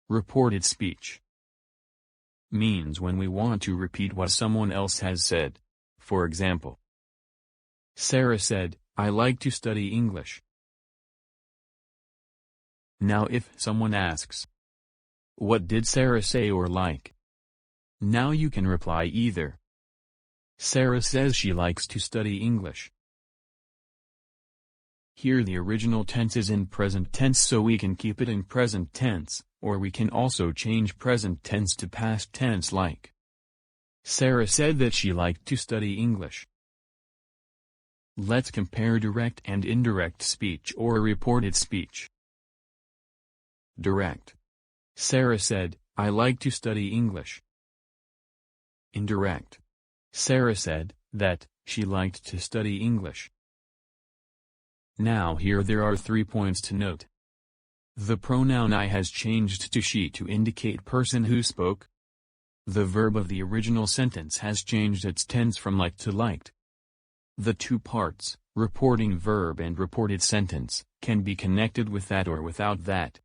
Reported speech means when we want to repeat what someone else has said. For example, Sarah said, "I like to study English." Now if someone asks, "What did Sarah say?" or like, now you can reply either, "Sarah says she likes to study English." Here the original tense is in present tense, so we can keep it in present tense, or we can also change present tense to past tense like, Sarah said that she liked to study English. Let's compare direct and indirect speech or reported speech. Direct. Sarah said, "I like to study English." Indirect. Sarah said that she liked to study English. Now here there are 3 points to note. The pronoun I has changed to she to indicate person who spoke. The verb of the original sentence has changed its tense from like to liked. The two parts, reporting verb and reported sentence, can be connected with that or without that.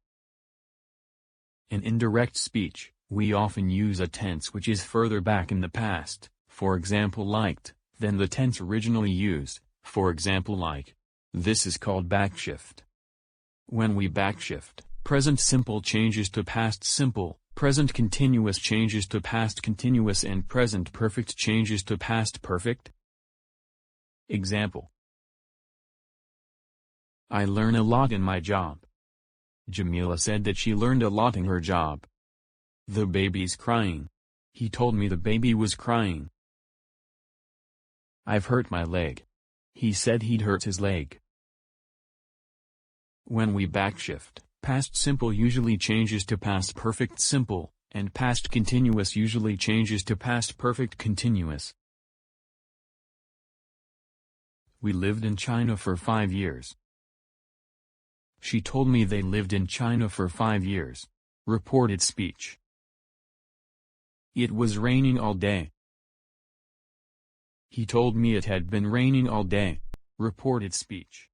In indirect speech, we often use a tense which is further back in the past, for example liked, than the tense originally used, for example like. This is called backshift. When we backshift, present simple changes to past simple, present continuous changes to past continuous, and present perfect changes to past perfect. Example: I learn a lot in my job. Jamila said that she learned a lot in her job. The baby's crying. He told me the baby was crying. I've hurt my leg. He said he'd hurt his leg. When we backshift, past simple usually changes to past perfect simple, and past continuous usually changes to past perfect continuous. We lived in China for 5 years. She told me they lived in China for 5 years. Reported speech. It was raining all day. He told me it had been raining all day. Reported speech.